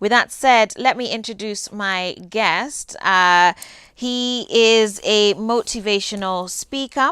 with that said, let me introduce my guest. He is a motivational speaker.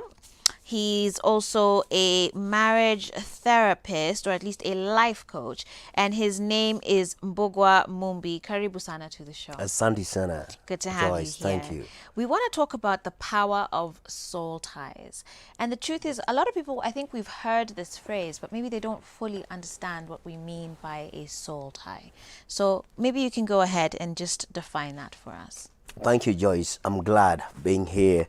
He's also a marriage therapist, or at least a life coach, and his name is Mbogwa Mumbi. Karibu sana to the show. Asante sana. Good to have Joyce, you here. thank you. We want to talk about the power of soul ties. And the truth is, a lot of people, I think we've heard this phrase, but maybe they don't fully understand what we mean by a soul tie. So maybe you can go ahead and just define that for us. Thank you, Joyce. I'm glad being here.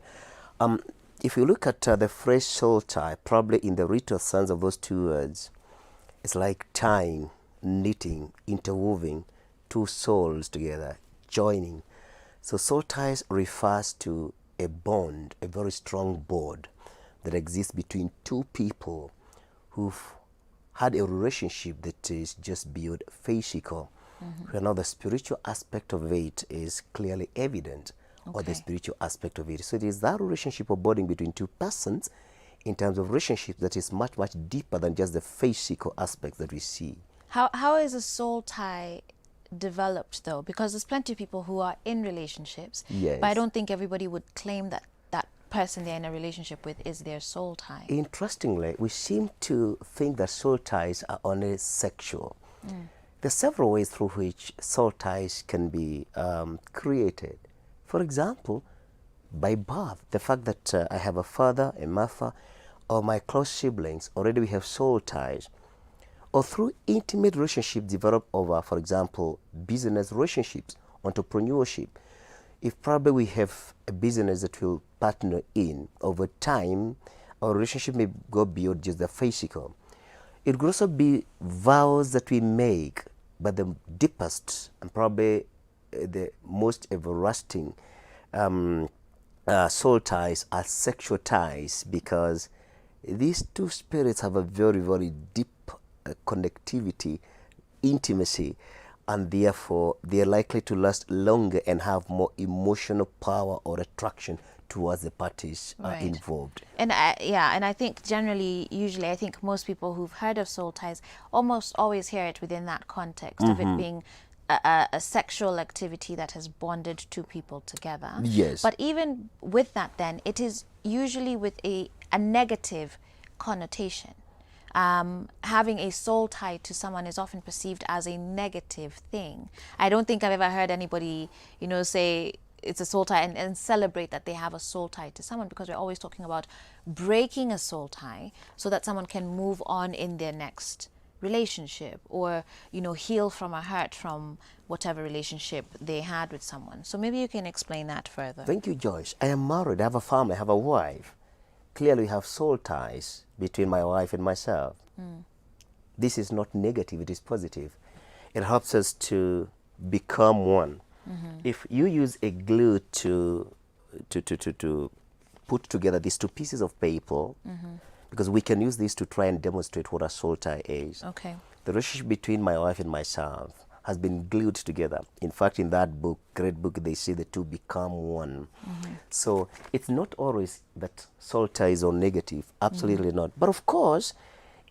If you look at the phrase soul tie, probably in the ritual sense of those two words, it's like tying, knitting, interweaving two souls together, joining. So soul ties refers to a bond, a very strong bond that exists between two people who've had a relationship that is just beyond physical. Where now the spiritual aspect of it is clearly evident, or the spiritual aspect of it. So it is that relationship of bonding between two persons in terms of relationship that is much, much deeper than just the physical aspects that we see. How is a soul tie developed though? Because there's plenty of people who are in relationships, Yes. but I don't think everybody would claim that that person they're in a relationship with is their soul tie. Interestingly, we seem to think that soul ties are only sexual. There are several ways through which soul ties can be created. For example, by birth, the fact that I have a father, a mother, or my close siblings, already we have soul ties. Or through intimate relationships developed over, for example, business relationships, entrepreneurship. If probably we have a business that we'll partner in, over time, our relationship may go beyond just the physical. It could also be vows that we make, but the deepest and probably the most everlasting soul ties are sexual ties, because these two spirits have a very, very deep connectivity, intimacy, and therefore they are likely to last longer and have more emotional power or attraction towards the parties involved. And I think generally, usually, I think most people who've heard of soul ties almost always hear it within that context of it being a sexual activity that has bonded two people together. Yes. But even with that, then, it is usually with a negative connotation. Having a soul tie to someone is often perceived as a negative thing. I don't think I've ever heard anybody, say it's a soul tie and celebrate that they have a soul tie to someone, because we're always talking about breaking a soul tie so that someone can move on in their next relationship, or heal from a hurt from whatever relationship they had with someone. So maybe you can explain that further. Thank you, Joyce. I am married, I have a family, I have a wife. Clearly, we have soul ties between my wife and myself. This is not negative, it is positive. It helps us to become one. If you use a glue to put together these two pieces of paper, because we can use this to try and demonstrate what a soul tie is. Okay. The relationship between my wife and myself has been glued together. In fact, in that book, great book, they say the two become one. So it's not always that soul ties are negative, absolutely not. But of course,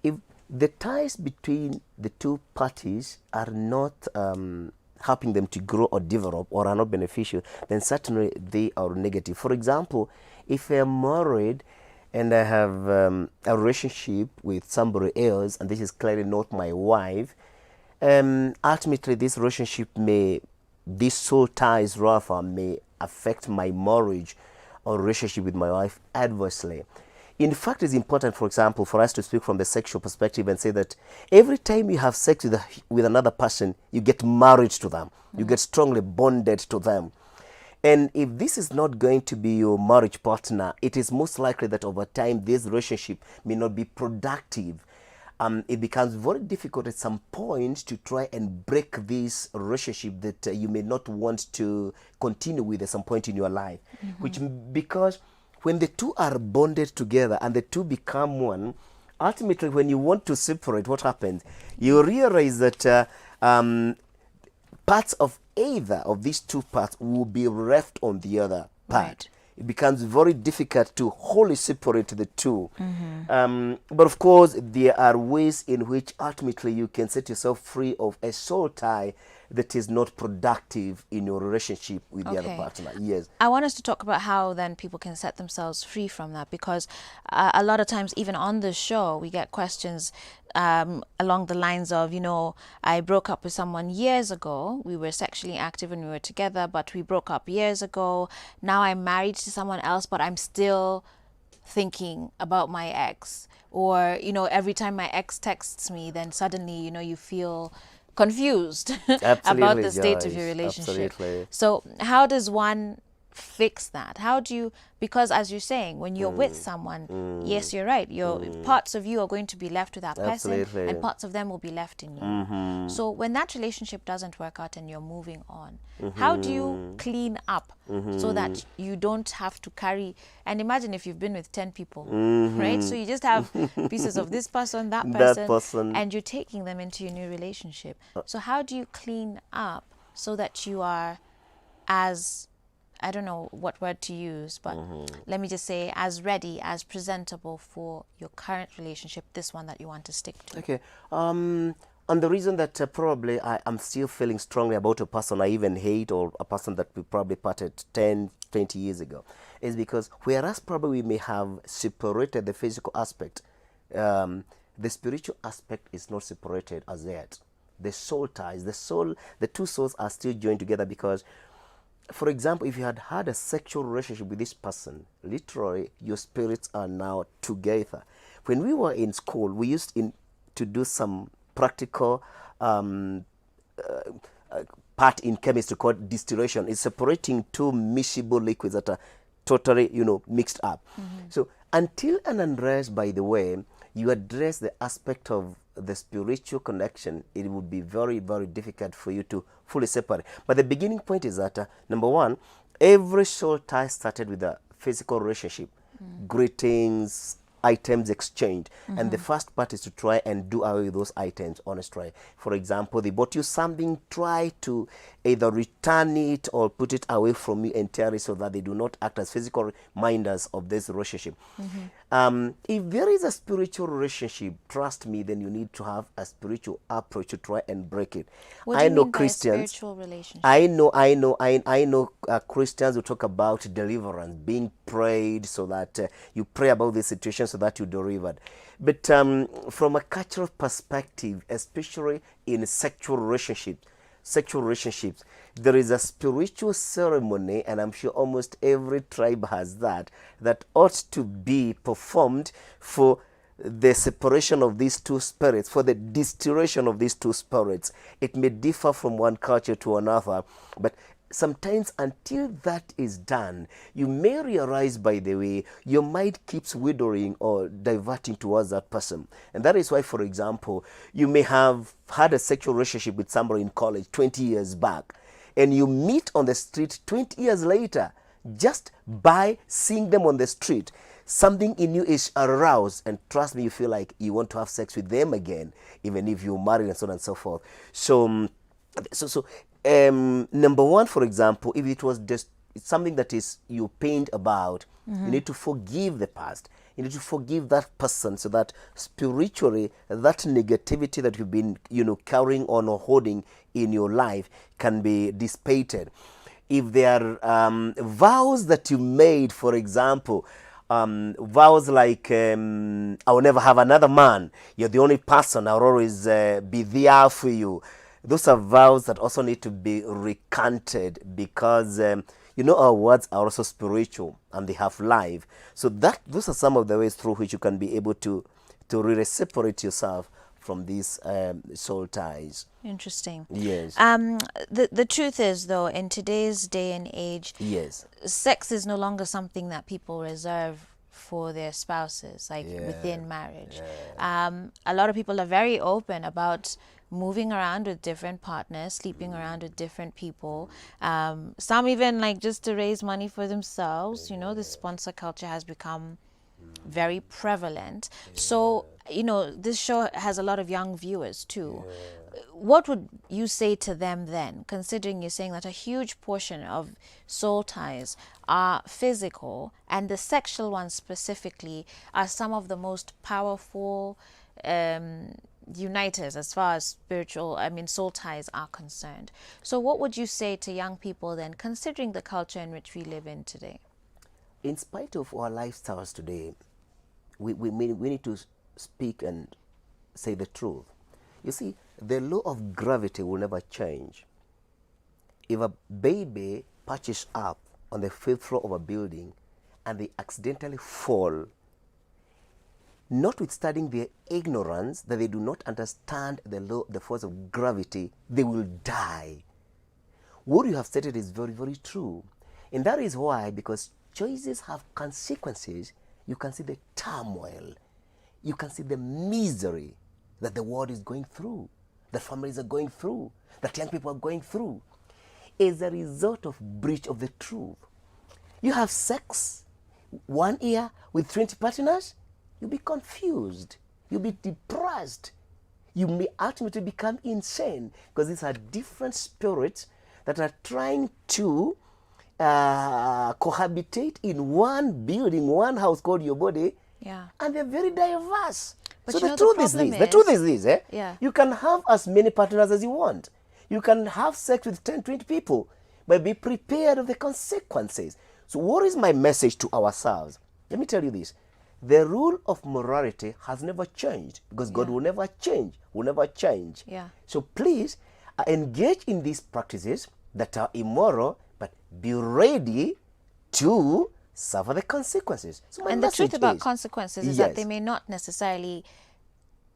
if the ties between the two parties are not helping them to grow or develop, or are not beneficial, then certainly they are negative. For example, if I'm married and I have a relationship with somebody else, and this is clearly not my wife, ultimately this relationship these soul ties rather may affect my marriage or relationship with my wife adversely. In fact, it's important, for example, for us to speak from the sexual perspective and say that every time you have sex with another person, you get married to them. You get strongly bonded to them. And if this is not going to be your marriage partner, it is most likely that over time, this relationship may not be productive. It becomes very difficult at some point to try and break this relationship that you may not want to continue with at some point in your life. Because when the two are bonded together and the two become one, ultimately when you want to separate, what happens? You realize that parts of either of these two parts will be left on the other part. Right. It becomes very difficult to wholly separate the two. But of course, there are ways in which ultimately you can set yourself free of a soul tie that is not productive in your relationship with the other Okay. partner. Yes. I want us to talk about how then people can set themselves free from that, because a lot of times, even on the show, we get questions along the lines of, I broke up with someone years ago. We were sexually active when we were together, but we broke up years ago. Now I'm married to someone else, but I'm still thinking about my ex. Or, every time my ex texts me, then suddenly, you feel confused about Absolutely, the state of your Joyce. relationship. Absolutely. So how does one fix that? How do you, because as you're saying, when you're with someone, yes, you're right, your parts of you are going to be left with that person, Absolutely. and parts of them will be left in you. So when that relationship doesn't work out and you're moving on, how do you clean up so that you don't have to carry, and imagine if you've been with 10 people, right? So you just have pieces of this person, that That person, person. and you're taking them into your new relationship. So how do you clean up so that you are as, I don't know what word to use, but let me just say, as ready, as presentable for your current relationship, this one that you want to stick to? Okay. And the reason that probably I'm still feeling strongly about a person I even hate, or a person that we probably parted 10, 20 years ago, is because whereas probably we may have separated the physical aspect, the spiritual aspect is not separated as yet. The soul ties, the two souls are still joined together, because for example, if you had had a sexual relationship with this person, literally your spirits are now together. When we were in school, we used to do some practical part in chemistry called distillation. It's separating two miscible liquids that are totally, mixed up. So until and unless, by the way, you address the aspect of the spiritual connection, it would be very, very difficult for you to fully separate. But the beginning point is that, number one, every soul tie started with a physical relationship, greetings, items exchanged. And the first part is to try and do away with those items, honestly. For example, they bought you something, try to either return it or put it away from you entirely, so that they do not act as physical reminders of this relationship. If there is a spiritual relationship, trust me, then you need to have a spiritual approach to try and break it. What do I you know mean by a Christians. spiritual relationship? I know Christians who talk about deliverance, being prayed, so that you pray about the situation so that you delivered. But from a cultural perspective, especially in sexual relationships, there is a spiritual ceremony, and I'm sure almost every tribe has that ought to be performed for the separation of these two spirits, for the distillation of these two spirits. It may differ from one culture to another, but sometimes until that is done, you may realize, by the way, your mind keeps withering or diverting towards that person. And that is why, for example, you may have had a sexual relationship with somebody in college 20 years back, and you meet on the street 20 years later. Just by seeing them on the street, something in you is aroused, and trust me, you feel like you want to have sex with them again, even if you're married, and so on and so forth. So number one, for example, if it was just something that is you pained about, you need to forgive the past. You need to forgive that person, so that spiritually, that negativity that you've been, carrying on or holding in your life can be dissipated. If there are vows that you made, for example, vows like, I will never have another man, you're the only person, I'll always be there for you. Those are vows that also need to be recanted, because our words are also spiritual and they have life. So those are some of the ways through which you can be able to really separate yourself from these soul ties. Interesting. Yes. The truth is, though, in today's day and age, Yes. sex is no longer something that people reserve for their spouses, like within marriage. A lot of people are very open about moving around with different partners, sleeping around with different people. Some even like just to raise money for themselves. The sponsor culture has become very prevalent. So, this show has a lot of young viewers too. What would you say to them then, considering you're saying that a huge portion of soul ties are physical, and the sexual ones specifically are some of the most powerful unite us as far as soul ties are concerned. So what would you say to young people then, considering the culture in which we live in today? In spite of our lifestyles today, we need to speak and say the truth. You see, the law of gravity will never change. If a baby perches up on the fifth floor of a building and they accidentally fall, notwithstanding their ignorance that they do not understand the law, the force of gravity, they will die. What you have stated is very, very true. And that is why, because choices have consequences, you can see the turmoil, you can see the misery that the world is going through, that families are going through, that young people are going through, as a result of breach of the truth. You have sex 1 year with 20 partners, you'll be confused, you'll be depressed, you may ultimately become insane, because these are different spirits that are trying to cohabitate in one building, one house called your body, and they're very diverse. But so the truth is this, you can have as many partners as you want. You can have sex with 10, 20 people, but be prepared of the consequences. So what is my message to ourselves? Let me tell you this. The rule of morality has never changed, because God will never change, So please engage in these practices that are immoral, but be ready to suffer the consequences. So and the truth about consequences is that they may not necessarily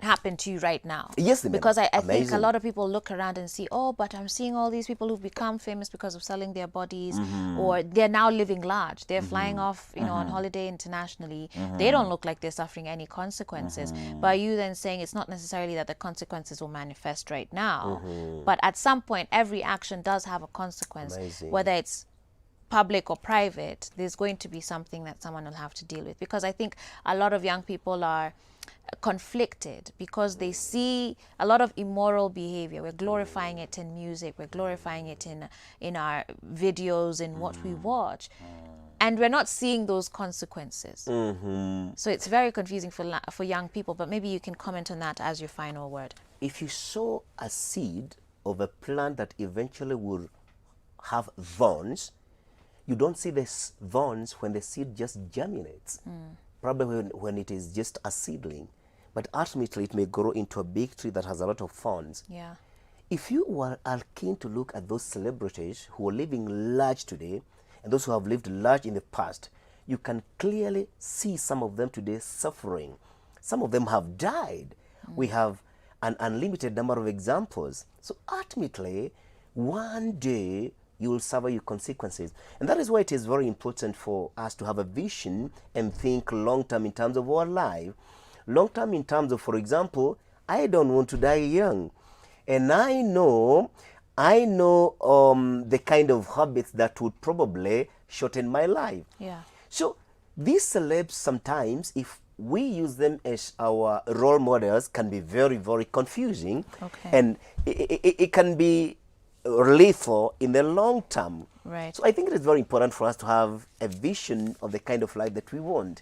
happen to you right now. Yes, they may. Because I think a lot of people look around and see, oh, but I'm seeing all these people who've become famous because of selling their bodies, or they're now living large. They're flying off, on holiday internationally. They don't look like they're suffering any consequences. By you then saying it's not necessarily that the consequences will manifest right now, but at some point, every action does have a consequence, whether it's public or private. There's going to be something that someone will have to deal with, because I think a lot of young people are conflicted because they see a lot of immoral behavior. We're glorifying it in music, we're glorifying it in our videos, in what we watch, and we're not seeing those consequences. So it's very confusing for young people, but maybe you can comment on that as your final word. If you sow a seed of a plant that eventually will have thorns, you don't see the thorns when the seed just germinates. Probably when it is just a seedling. But ultimately, it may grow into a big tree that has a lot of thorns. If you are keen to look at those celebrities who are living large today, and those who have lived large in the past, you can clearly see some of them today suffering. Some of them have died. We have an unlimited number of examples. So ultimately, one day, you will suffer your consequences. And that is why it is very important for us to have a vision and think long-term in terms of our life. Long-term in terms of, for example, I don't want to die young. And I know the kind of habits that would probably shorten my life. So these celebs sometimes, if we use them as our role models, can be very, very confusing. And it can be lethal in the long term. So I think it is very important for us to have a vision of the kind of life that we want.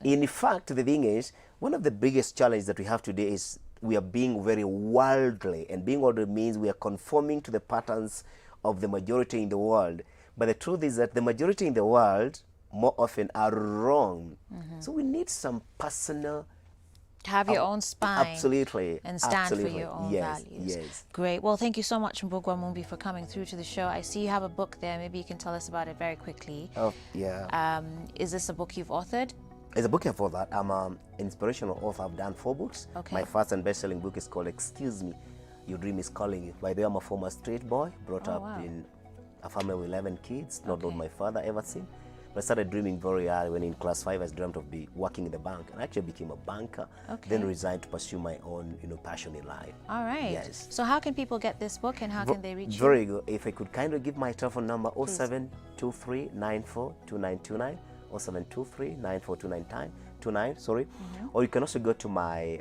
In fact, the thing is, one of the biggest challenges that we have today is we are being very worldly, and being worldly means we are conforming to the patterns of the majority in the world. But the truth is that the majority in the world more often are wrong. So we need some personal, have your own spine. Absolutely. And stand for your own values. Great. Well, thank you so much, Mbugua Mumbi, for coming through to the show. I see you have a book there. Maybe you can tell us about it very quickly. Is this a book you've authored? It's a book I've authored. I'm an inspirational author. I've done 4 books. My first and best-selling book is called Excuse Me, Your Dream is Calling You. By the way, I'm a former street boy, brought up in a family with 11 kids, not known my father ever seen. But I started dreaming very early. When in class 5, I dreamt of working in the bank, and I actually became a banker. Then resigned to pursue my own, passion in life. All right. So how can people get this book, and how can they reach you? Very good. If I could kindly give my telephone number, 0723942929, 0723942929, or you can also go to my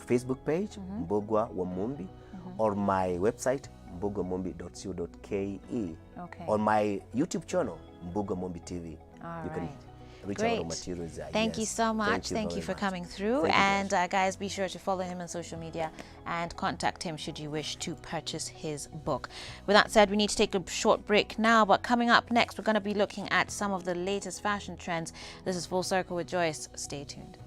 Facebook page, Mbugua Wamumbi, or my website, mbugwamumbi.co.ke, on my YouTube channel, Mbugua Mumbi TV. All right. which our raw Great. materials are. Thank you Yes. so much. Thank you very for much. coming through. Thank you, And guys. guys, be sure to follow him on social media and contact him should you wish to purchase his book. With that said, we need to take a short break now. But coming up next, we're going to be looking at some of the latest fashion trends. This is Full Circle with Joyce. Stay tuned.